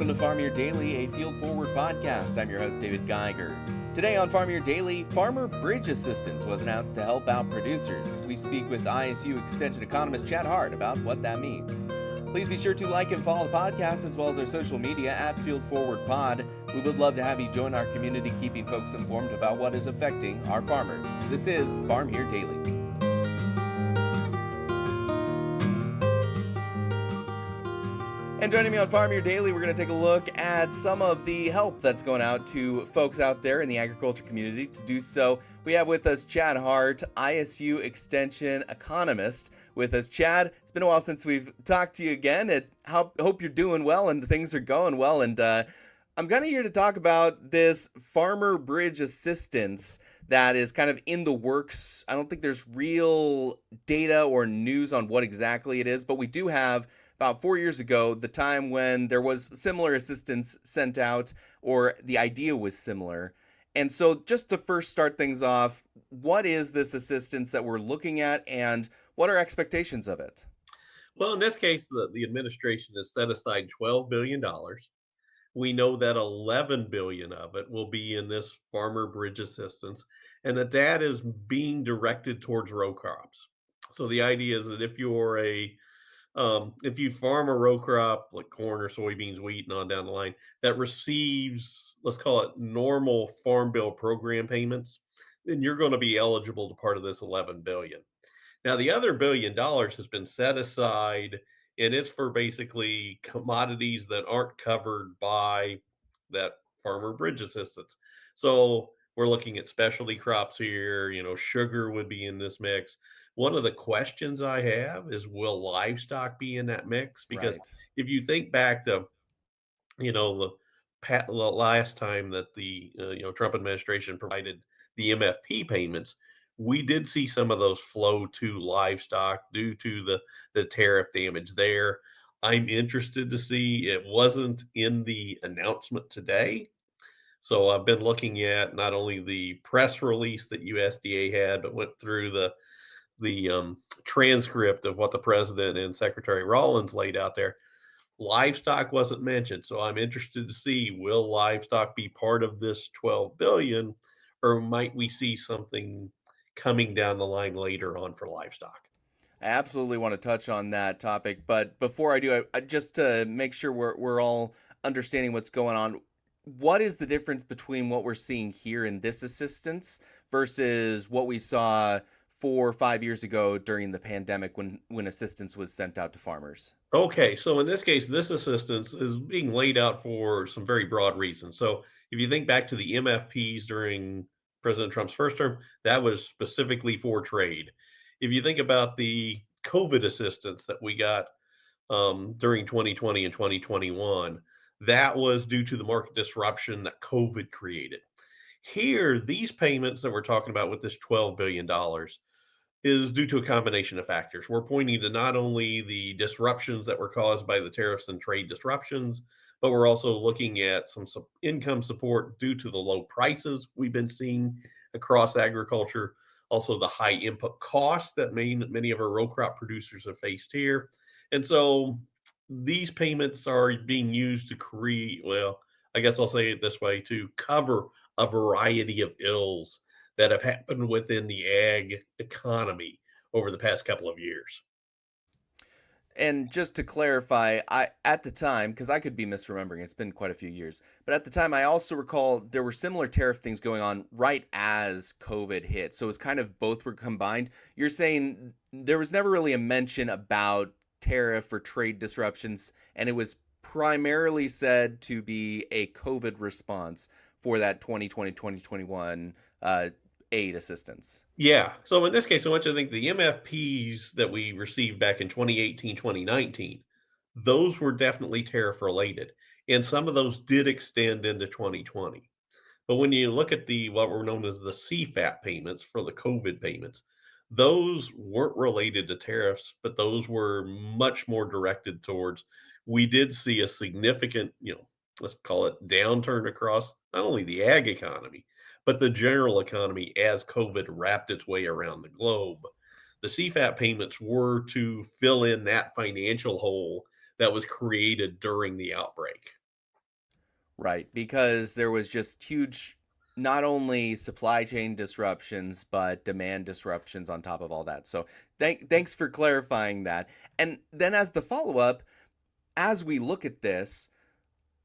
welcome to Farm Your Daily, a field forward podcast. I'm your host, David Geiger. Today on Farm Your Daily, Farmer Bridge Assistance was announced to help out producers. We speak with ISU Extension economist Chad Hart about what that means. Please be sure to like and follow the podcast as well as our social media at Field Forward Pod. We would love to have you join our community, keeping folks informed about what is affecting our farmers. This is Farm Your Daily. And joining me on Farm Your Daily, we're going to take a look at some of the help that's going out to folks out there in the agriculture community. To do so, we have with us Chad Hart, ISU Extension economist. With us, Chad. It's been a while since we've talked to you again. Hope you're doing well and things are going well. And I'm kind of here to talk about this Farmer Bridge Assistance that is kind of in the works. I don't think there's real data or news on what exactly it is, but we do have about 4 years ago, the time when there was similar assistance sent out, or the idea was similar. And so just to first start things off, what is this assistance that we're looking at, and what are expectations of it? Well, in this case, the administration has set aside $12 billion. We know that 11 billion of it will be in this farmer bridge assistance, and that is being directed towards row crops. So the idea is that if you farm a row crop like corn or soybeans, wheat, and on down the line that receives, let's call it normal farm bill program payments, then you're going to be eligible to part of this 11 billion. Now, the other $1 billion has been set aside, and it's for basically commodities that aren't covered by that farmer bridge assistance. So we're looking at specialty crops here. Sugar would be in this mix. One of the questions I have is, will livestock be in that mix? Because Right. if you think back to, the the last time that the Trump administration provided the MFP payments, we did see some of those flow to livestock due to the tariff damage there. I'm interested to see. It wasn't in the announcement today, so I've been looking at not only the press release that USDA had, but went through the transcript of what the president and Secretary Rollins laid out there. Livestock wasn't mentioned, so I'm interested to see, will livestock be part of this 12 billion, or might we see something coming down the line later on for livestock? I absolutely want to touch on that topic, but before I do, just to make sure we're all understanding what's going on, what is the difference between what we're seeing here in this assistance versus what we saw 4 or 5 years ago during the pandemic when assistance was sent out to farmers? Okay, so in this case, this assistance is being laid out for some very broad reasons. So if you think back to the MFPs during President Trump's first term, that was specifically for trade. If you think about the COVID assistance that we got during 2020 and 2021, that was due to the market disruption that COVID created. Here, these payments that we're talking about with this $12 billion is due to a combination of factors. We're pointing to not only the disruptions that were caused by the tariffs and trade disruptions, but we're also looking at some income support due to the low prices we've been seeing across agriculture. Also, the high input costs that many of our row crop producers have faced here. And so these payments are being used to create, well, I guess I'll say it this way, to cover a variety of ills that have happened within the ag economy over the past couple of years. And just to clarify, I at the time, because I could be misremembering, it's been quite a few years, but at the time I also recall there were similar tariff things going on right as COVID hit. So it was kind of both were combined. You're saying there was never really a mention about tariff or trade disruptions, and it was primarily said to be a COVID response for that 2020 2021 aid assistance. Yeah. So in this case, I want you to think the MFPs that we received back in 2018, 2019, those were definitely tariff related. And some of those did extend into 2020. But when you look at the what were known as the CFAP payments for the COVID payments, those weren't related to tariffs, but those were much more directed towards, we did see a significant, let's call it downturn across not only the ag economy, but the general economy as COVID wrapped its way around the globe. The CFAP payments were to fill in that financial hole that was created during the outbreak. Right, because there was just huge, not only supply chain disruptions, but demand disruptions on top of all that. So thanks for clarifying that. And then as the follow-up, as we look at this,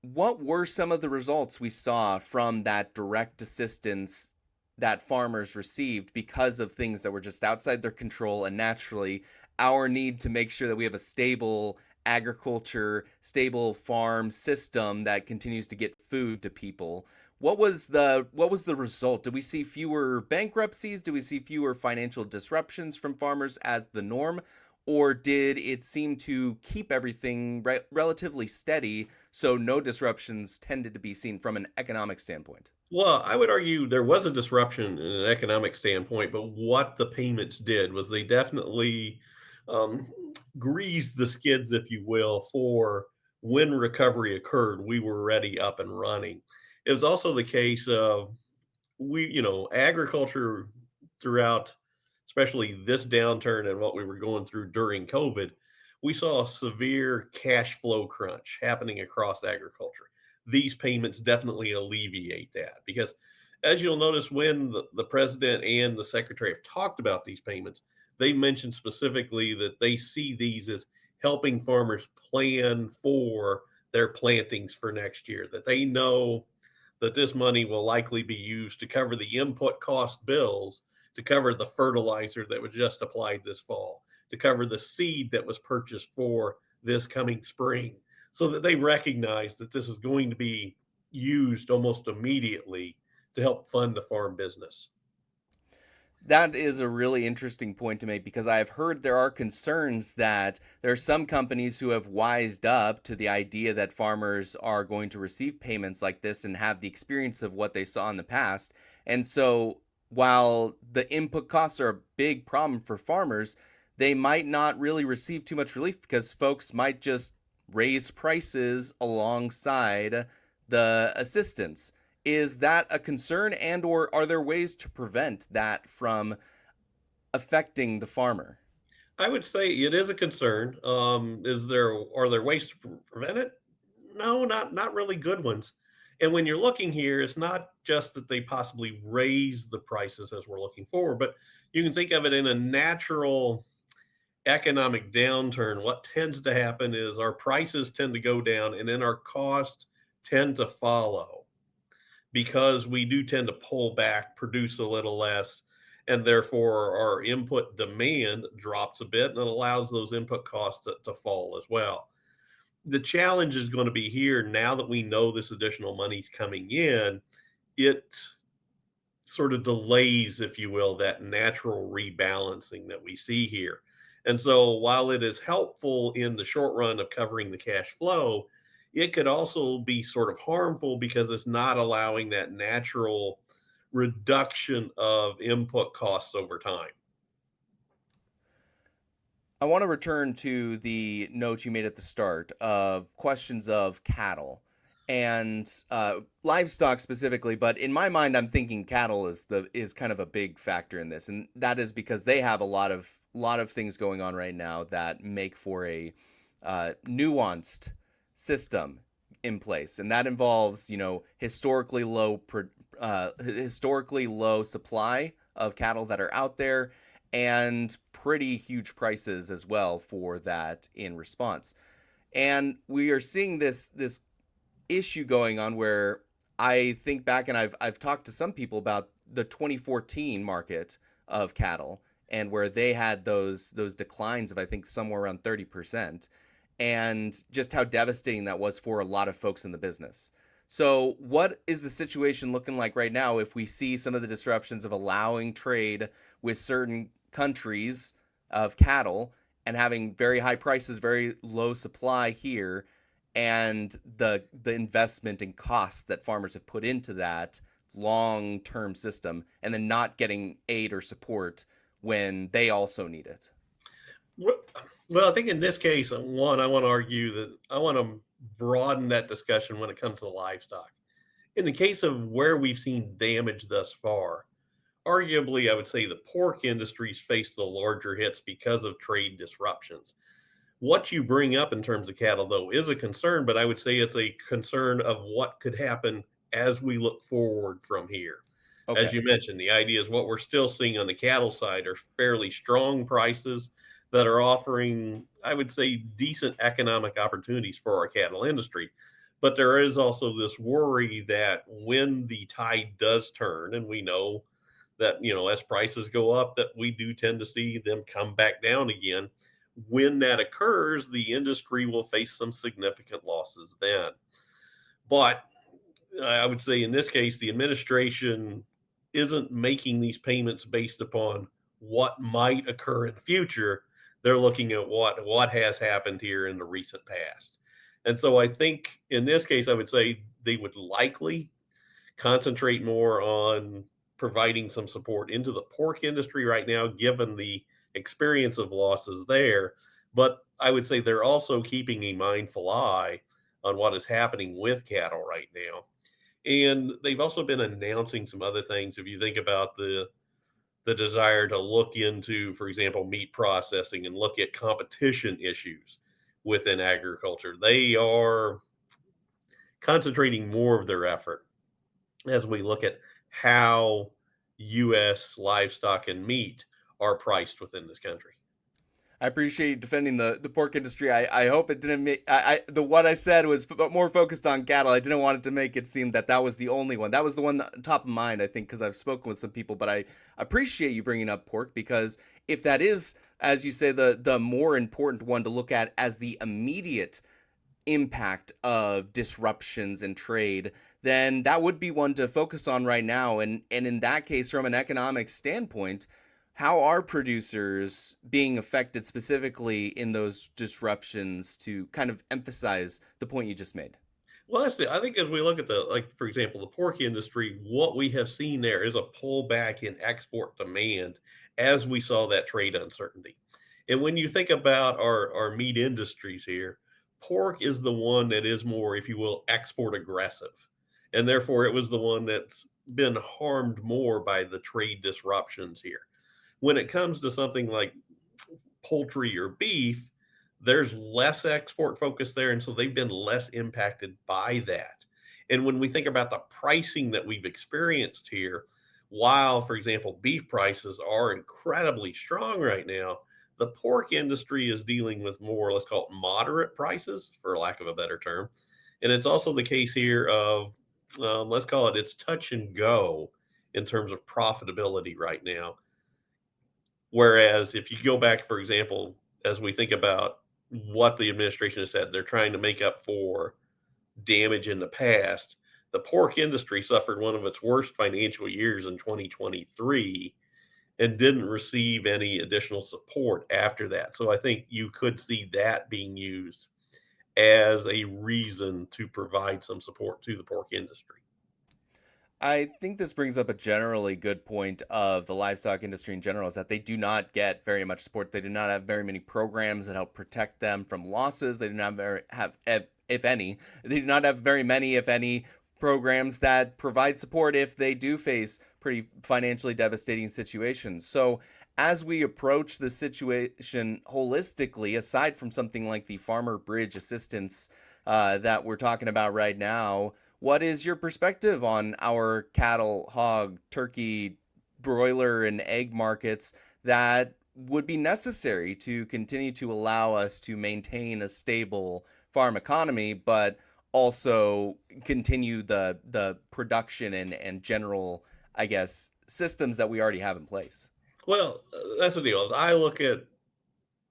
what were some of the results we saw from that direct assistance that farmers received because of things that were just outside their control, and naturally our need to make sure that we have a stable agriculture, stable farm system that continues to get food to people? What was the result? Did we see fewer bankruptcies? Did we see fewer financial disruptions from farmers as the norm? Or did it seem to keep everything relatively steady, so no disruptions tended to be seen from an economic standpoint? Well, I would argue there was a disruption in an economic standpoint, but what the payments did was they definitely um, greased the skids, if you will, for when recovery occurred, we were ready up and running. It was also the case of agriculture throughout, especially this downturn and what we were going through during COVID, we saw a severe cash flow crunch happening across agriculture. These payments definitely alleviate that because, as you'll notice, when the president and the secretary have talked about these payments, they mentioned specifically that they see these as helping farmers plan for their plantings for next year, that they know that this money will likely be used to cover the input cost bills, to cover the fertilizer that was just applied this fall, to cover the seed that was purchased for this coming spring, so that they recognize that this is going to be used almost immediately to help fund the farm business. That is a really interesting point to make because I have heard there are concerns that there are some companies who have wised up to the idea that farmers are going to receive payments like this and have the experience of what they saw in the past. And so, while the input costs are a big problem for farmers, they might not really receive too much relief because folks might just raise prices alongside the assistance. Is that a concern, and or are there ways to prevent that from affecting the farmer? I would say it is a concern. Are there ways to prevent it? No, not really good ones. And when you're looking here, it's not just that they possibly raise the prices as we're looking forward, but you can think of it in a natural economic downturn. What tends to happen is our prices tend to go down, and then our costs tend to follow because we do tend to pull back, produce a little less, and therefore our input demand drops a bit and it allows those input costs to fall as well. The challenge is going to be here now that we know this additional money's coming in. It sort of delays, if you will, that natural rebalancing that we see here. And so while it is helpful in the short run of covering the cash flow, it could also be sort of harmful because it's not allowing that natural reduction of input costs over time. I want to return to the note you made at the start of questions of cattle and livestock specifically, but in my mind, I'm thinking cattle is kind of a big factor in this, and that is because they have a lot of things going on right now that make for a nuanced system in place, and that involves historically low supply of cattle that are out there and pretty huge prices as well for that in response. And we are seeing this issue going on where I think back, and I've talked to some people about the 2014 market of cattle and where they had those declines of I think somewhere around 30%, and just how devastating that was for a lot of folks in the business. So, what is the situation looking like right now if we see some of the disruptions of allowing trade with certain countries of cattle and having very high prices, very low supply here, and the investment and costs that farmers have put into that long-term system, and then not getting aid or support when they also need it? Well, well, I think in this case, one, I want to argue that I want to broaden that discussion when it comes to livestock. In the case of where we've seen damage thus far, arguably, I would say the pork industries face the larger hits because of trade disruptions. What you bring up in terms of cattle, though, is a concern, but I would say it's a concern of what could happen as we look forward from here. As Okay. you mentioned, the idea is what we're still seeing on the cattle side are fairly strong prices that are offering, I would say, decent economic opportunities for our cattle industry. But there is also this worry that when the tide does turn, and we know that, as prices go up, that we do tend to see them come back down again. When that occurs, the industry will face some significant losses then. But I would say in this case, the administration isn't making these payments based upon what might occur in the future. They're looking at what has happened here in the recent past. And so I think in this case, I would say they would likely concentrate more on providing some support into the pork industry right now, given the experience of losses there. But I would say they're also keeping a mindful eye on what is happening with cattle right now. And they've also been announcing some other things. If you think about the desire to look into, for example, meat processing and look at competition issues within agriculture, they are concentrating more of their effort as we look at how US livestock and meat are priced within this country. I appreciate you defending the pork industry. I hope it didn't make the what I said was more focused on cattle. I didn't want it to make it seem that that was the only one. That was the one top of mind, I think, because I've spoken with some people. But I appreciate you bringing up pork because if that is, as you say, the more important one to look at as the immediate impact of disruptions in trade, then that would be one to focus on right now. And in that case, from an economic standpoint, how are producers being affected specifically in those disruptions to kind of emphasize the point you just made? Well, I think as we look at like, for example, the pork industry, what we have seen there is a pullback in export demand as we saw that trade uncertainty. And when you think about our meat industries here, pork is the one that is more, if you will, export aggressive. And therefore, it was the one that's been harmed more by the trade disruptions here. When it comes to something like poultry or beef, there's less export focus there. And so they've been less impacted by that. And when we think about the pricing that we've experienced here, while, for example, beef prices are incredibly strong right now, the pork industry is dealing with more, let's call it moderate prices, for lack of a better term. And it's also the case here of, let's call it, it's touch and go in terms of profitability right now. Whereas if you go back, for example, as we think about what the administration has said, they're trying to make up for damage in the past. The pork industry suffered one of its worst financial years in 2023 and didn't receive any additional support after that. So I think you could see that being used as a reason to provide some support to the pork industry. I think this brings up a generally good point of the livestock industry in general is that they do not get very much support. They do not have very many programs that help protect them from losses. They do not have, if any, they do not have very many, if any, programs that provide support if they do face pretty financially devastating situations. So, as we approach the situation holistically, aside from something like the Farmer Bridge Assistance that we're talking about right now, what is your perspective on our cattle, hog, turkey, broiler, and egg markets that would be necessary to continue to allow us to maintain a stable farm economy, but also continue the production and general, I guess, systems that we already have in place? Well, that's the deal. As I look at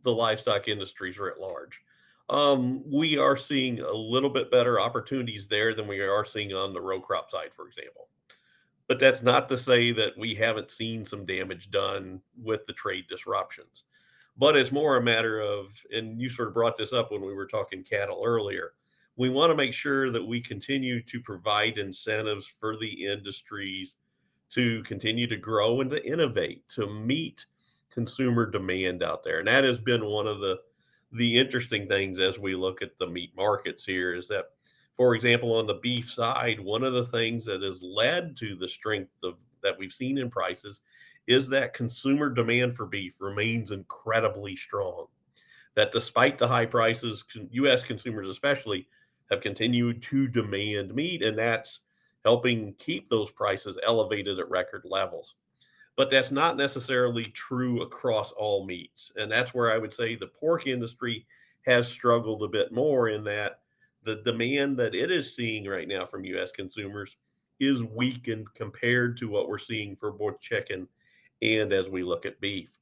the livestock industries writ large. We are seeing a little bit better opportunities there than we are seeing on the row crop side, for example. But that's not to say that we haven't seen some damage done with the trade disruptions. But it's more a matter of, and you sort of brought this up when we were talking cattle earlier, we want to make sure that we continue to provide incentives for the industries to continue to grow and to innovate to meet consumer demand out there. And that has been one of the interesting things as we look at the meat markets here is that, for example, on the beef side, one of the things that has led to the strength of that we've seen in prices is that consumer demand for beef remains incredibly strong. that despite the high prices, U.S. consumers especially have continued to demand meat, and that's helping keep those prices elevated at record levels. But that's not necessarily true across all meats. And that's where I would say the pork industry has struggled a bit more in that the demand that it is seeing right now from US consumers is weakened compared to what we're seeing for both chicken and as we look at beef.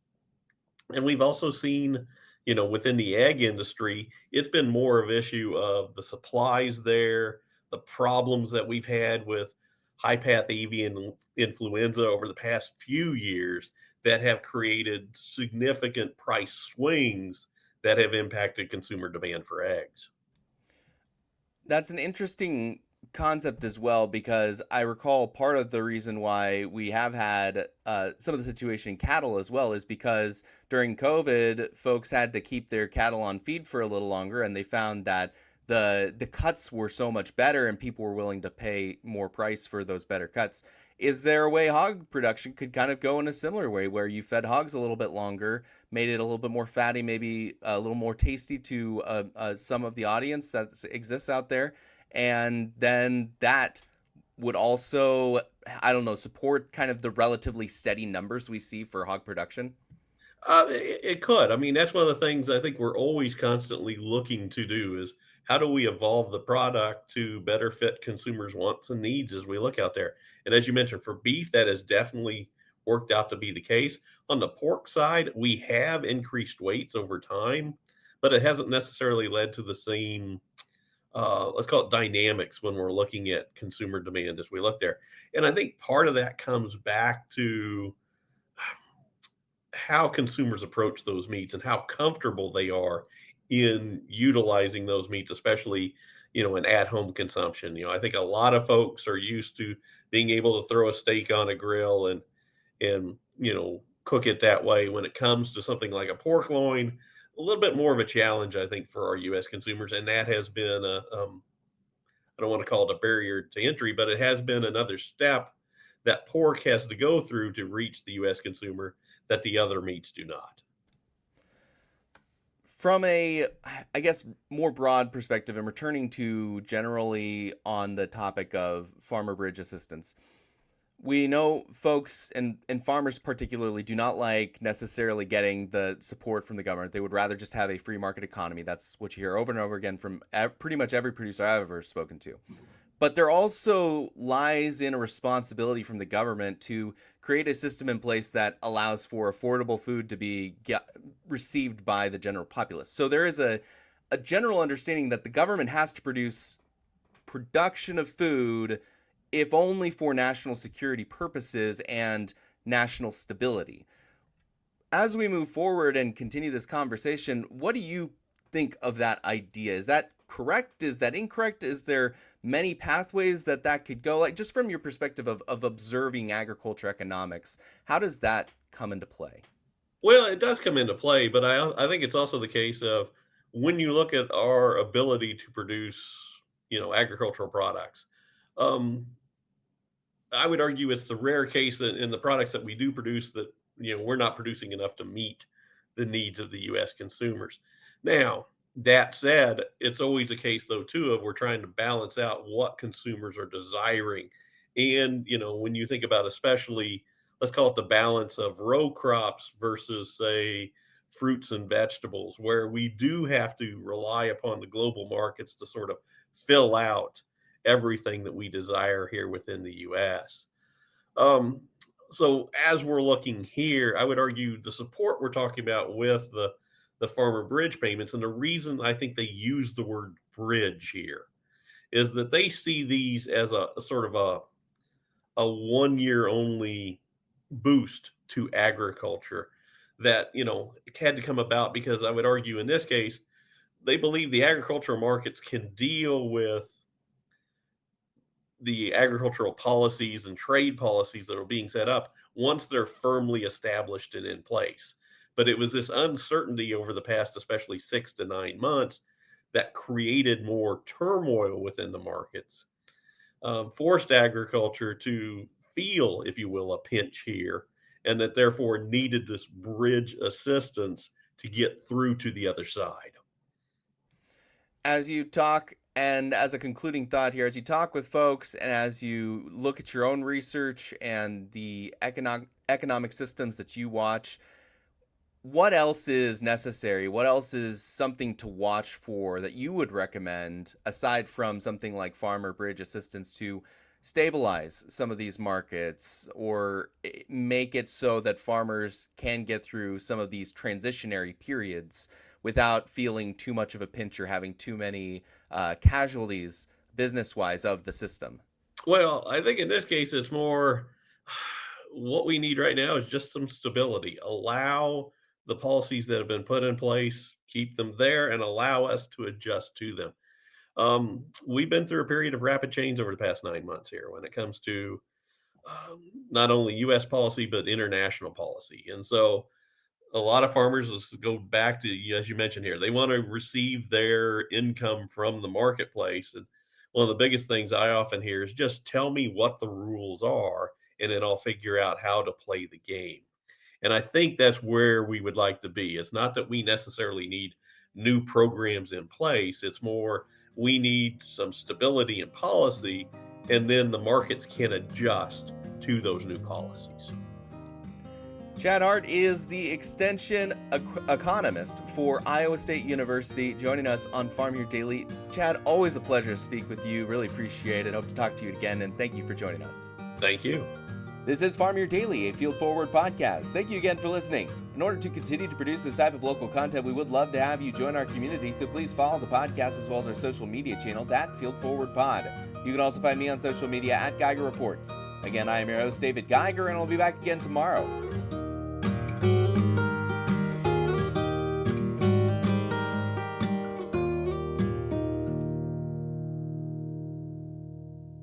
And we've also seen, within the egg industry, it's been more of issue of the supplies there, the problems that we've had with high path avian influenza over the past few years that have created significant price swings that have impacted consumer demand for eggs. That's an interesting concept as well, because I recall part of the reason why we have had some of the situation in cattle as well is because during COVID, folks had to keep their cattle on feed for a little longer, and they found that the cuts were so much better, and people were willing to pay more price for those better cuts. Is there a way hog production could kind of go in a similar way, where you fed hogs a little bit longer, made it a little bit more fatty, maybe a little more tasty to some of the audience that exists out there, and then that would also, I don't know, support kind of the relatively steady numbers we see for hog production? It could. I mean, that's one of the things I think we're always constantly looking to do is how do we evolve the product to better fit consumers' wants and needs as we look out there. And as you mentioned, for beef, that has definitely worked out to be the case. On the pork side, we have increased weights over time, but it hasn't necessarily led to the same, let's call it dynamics when we're looking at consumer demand as we look there. And I think part of that comes back to how consumers approach those meats and how comfortable they are in utilizing those meats, especially, in at-home consumption. I think a lot of folks are used to being able to throw a steak on a grill and cook it that way. When it comes to something like a pork loin, a little bit more of a challenge, I think, for our U.S. consumers, and that has been I don't want to call it a barrier to entry, but it has been another step that pork has to go through to reach the U.S. consumer that the other meats do not. From a, I guess, more broad perspective, and returning to generally on the topic of farmer bridge assistance, we know folks and farmers particularly do not like necessarily getting the support from the government. They would rather just have a free market economy. That's what you hear over and over again from pretty much every producer I've ever spoken to. But there also lies in a responsibility from the government to create a system in place that allows for affordable food to be received by the general populace. So there is a general understanding that the government has to produce production of food, if only for national security purposes and national stability. As we move forward and continue this conversation, what do you think of that idea? Is that correct? Is that incorrect? Is there many pathways that could go? Like, just from your perspective of observing agriculture economics, how does that come into play? Well, it does come into play, but I think it's also the case of when you look at our ability to produce, agricultural products. Um, I would argue it's the rare case in the products that we do produce that we're not producing enough to meet the needs of the U.S. consumers. Now, that said, it's always a case though too of we're trying to balance out what consumers are desiring, and when you think about especially let's call it the balance of row crops versus say fruits and vegetables, where we do have to rely upon the global markets to sort of fill out everything that we desire here within the US. Um, so as we're looking here, I would argue the support we're talking about with the farmer bridge payments, and the reason I think they use the word bridge here is that they see these as a sort of a 1 year only boost to agriculture that it had to come about because I would argue in this case they believe the agricultural markets can deal with the agricultural policies and trade policies that are being set up once they're firmly established and in place. But it was this uncertainty over the past, especially 6 to 9 months, that created more turmoil within the markets, forced agriculture to feel, if you will, a pinch here, and that therefore needed this bridge assistance to get through to the other side. As you talk, and as a concluding thought here, as you talk with folks and as you look at your own research and the economic systems that you watch, what else is necessary? What else is something to watch for that you would recommend aside from something like farmer bridge assistance to stabilize some of these markets or make it so that farmers can get through some of these transitionary periods without feeling too much of a pinch or having too many casualties business wise of the system? Well, I think in this case, it's more what we need right now is just some stability. Allow the policies that have been put in place, keep them there, and allow us to adjust to them. We've been through a period of rapid change over the past 9 months here when it comes to not only U.S. policy but international policy, and so a lot of farmers, let's go back to, as you mentioned here, they want to receive their income from the marketplace. And one of the biggest things I often hear is just tell me what the rules are, and then I'll figure out how to play the game. And I think that's where we would like to be. It's not that we necessarily need new programs in place, it's more we need some stability in policy, and then the markets can adjust to those new policies. Chad Hart is the extension economist for Iowa State University, joining us on Farm Here Daily. Chad, always a pleasure to speak with you. Really appreciate it. Hope to talk to you again, and thank you for joining us. Thank you. This is Farm Here Daily, a Field Forward podcast. Thank you again for listening. In order to continue to produce this type of local content, we would love to have you join our community, so please follow the podcast as well as our social media channels at Field Forward Pod. You can also find me on social media at Geiger Reports. Again, I am your host, David Geiger, and I'll be back again tomorrow.